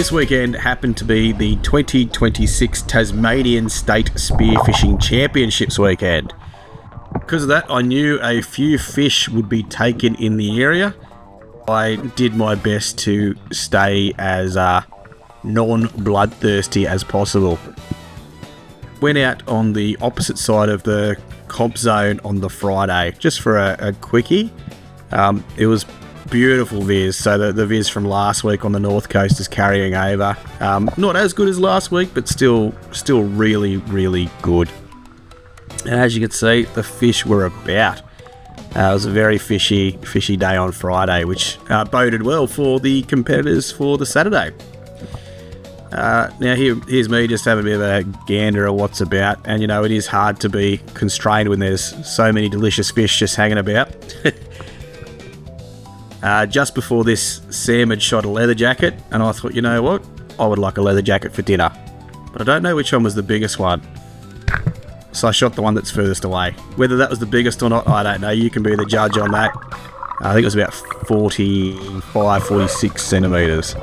this weekend happened to be the 2026 Tasmanian State Spearfishing Championships weekend. Because of that, I knew a few fish would be taken in the area. I did my best to stay as non-bloodthirsty as possible. Went out on the opposite side of the comp zone on the Friday, just for a quickie. It was beautiful viz, so the viz from last week on the north coast is carrying over. Not as good as last week, but still really, really good. And as you can see, the fish were about. It was a very fishy day on Friday, which boded well for the competitors for the Saturday. Now here's me just having a bit of a gander at what's about, and it is hard to be constrained when there's so many delicious fish just hanging about. Just before this, Sam had shot a leather jacket, and I thought, you know what, I would like a leather jacket for dinner, but I don't know which one was the biggest one, so I shot the one that's furthest away. Whether that was the biggest or not, I don't know. You can be the judge on that. I think it was about 46 centimetres. So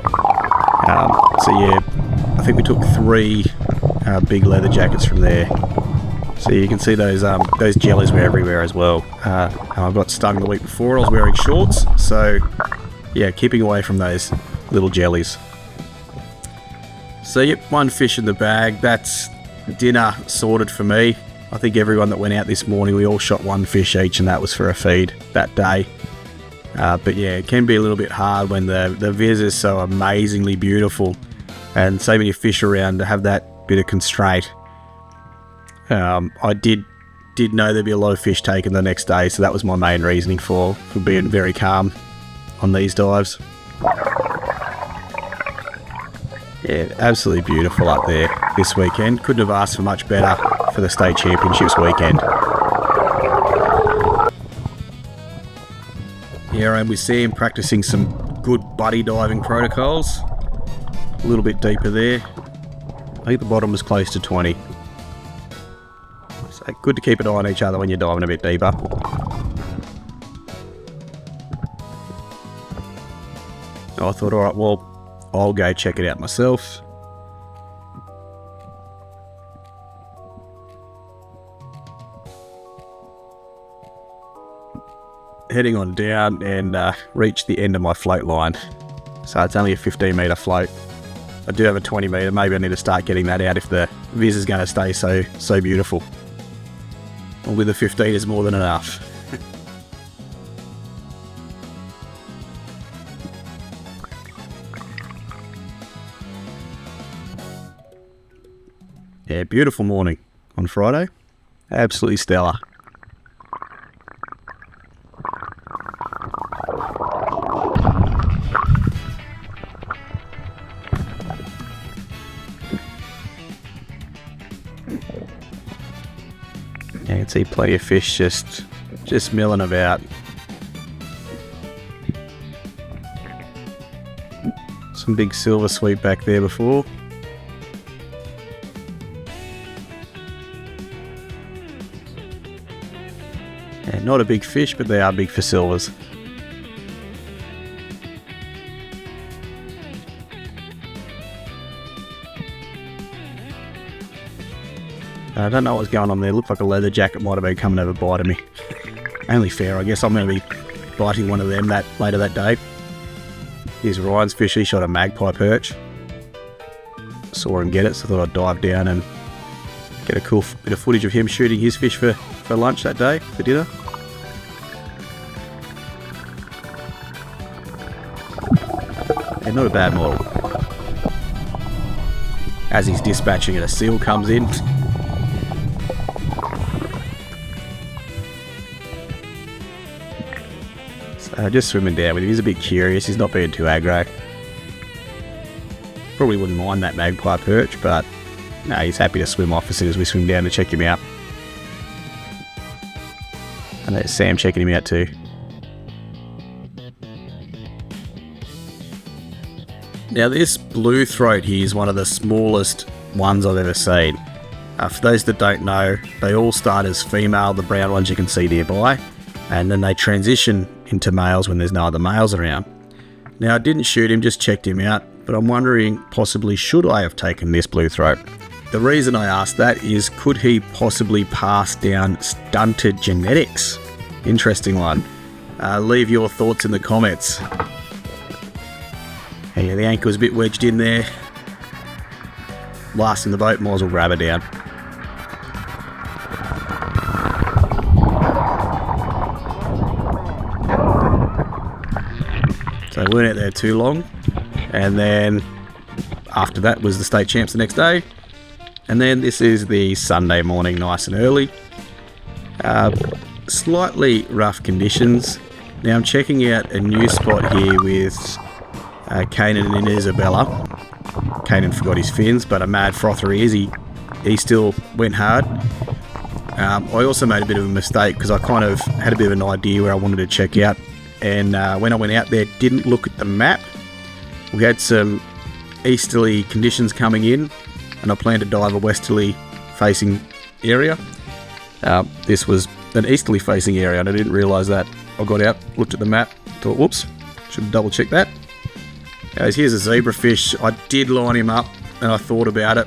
yeah, I think we took 3 big leather jackets from there. So you can see those jellies were everywhere as well. I got stung the week before. I was wearing shorts, so yeah, keeping away from those little jellies. So yep, 1 fish in the bag. That's dinner sorted for me. I think everyone that went out this morning, we all shot 1 fish each, and that was for a feed that day. But yeah, it can be a little bit hard when the viz is so amazingly beautiful and so many fish around to have that bit of constraint. I did know there'd be a lot of fish taken the next day, so that was my main reasoning for being very calm on these dives. Yeah, absolutely beautiful up there this weekend. Couldn't have asked for much better for the state championships weekend. Here I am with Sam practicing some good buddy diving protocols. A little bit deeper there. I think the bottom was close to 20. So good to keep an eye on each other when you're diving a bit deeper. I thought, alright, well, I'll go check it out myself. Heading on down and reached the end of my float line. So it's only a 15 metre float. I do have a 20 metre, maybe I need to start getting that out if the viz is going to stay so beautiful. Well, with the 15 is more than enough. Yeah, beautiful morning on Friday. Absolutely stellar. You can see plenty of fish just milling about. Some big silver sweep back there before. Yeah, not a big fish, but they are big for silvers. I don't know what's going on there. Looked like a leather jacket might have been coming over biting me. Only fair, I guess. I'm going to be biting one of them later that day. Here's Ryan's fish. He shot a magpie perch. Saw him get it, so I thought I'd dive down and get a cool bit of footage of him shooting his fish for lunch that day, for dinner. And not a bad model. As he's dispatching it, a seal comes in. Just swimming down with him. He's a bit curious. He's not being too aggro. Probably wouldn't mind that magpie perch, but no, he's happy to swim off as soon as we swim down to check him out. And there's Sam checking him out too. Now this blue throat here is one of the smallest ones I've ever seen. For those that don't know, they all start as female, the brown ones you can see nearby, and then they transition into males when there's no other males around. Now I didn't shoot him, just checked him out. but I'm wondering possibly should I have taken this blue throat? The reason I ask that is, could he possibly pass down stunted genetics? Interesting one. Leave your thoughts in the comments. Yeah, the ankle's a bit wedged in there. Last in the boat, might as well grab her down. So we weren't out there too long, and then after that was the state champs the next day, and then this is the Sunday morning, nice and early. Slightly rough conditions. Now I'm checking out a new spot here with Kanan and Isabella. Kanan forgot his fins, but a mad frother he is. He still went hard. I also made a bit of a mistake because I kind of had a bit of an idea where I wanted to check out, and when I went out there, didn't look at the map. We had some easterly conditions coming in, and I planned to dive a westerly facing area. This was an easterly facing area, and I didn't realise that. I got out, looked at the map, thought, whoops, should have double checked that. Guys, here's a zebrafish. I did line him up, and I thought about it,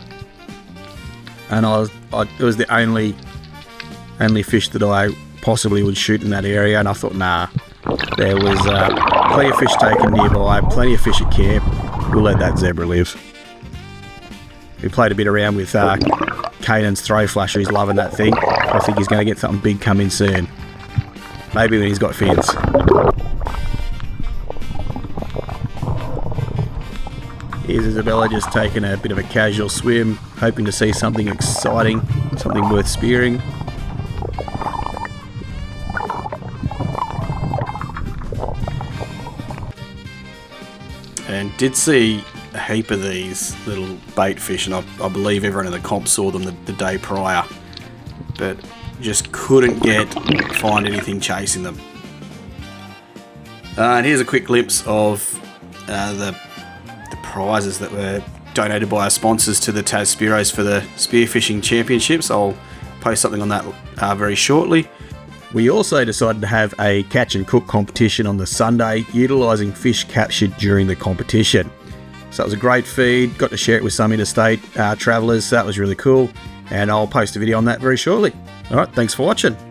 and it was the only fish that I possibly would shoot in that area, and I thought, nah, there was plenty of fish taken nearby, plenty of fish at camp. We'll let that zebra live. We played a bit around with Kanan's throw flasher. He's loving that thing. I think he's going to get something big coming soon. Maybe when he's got fins. Here's Isabella just taking a bit of a casual swim, hoping to see something exciting, something worth spearing. And did see a heap of these little bait fish, and I believe everyone in the comp saw them the day prior, but just couldn't find anything chasing them. And here's a quick glimpse of the prizes that were donated by our sponsors to the Tas Spearos for the Spearfishing Championships. I'll post something on that very shortly. We also decided to have a catch and cook competition on the Sunday, utilising fish captured during the competition. So it was a great feed, got to share it with some interstate travellers, so that was really cool, and I'll post a video on that very shortly. Alright, thanks for watching.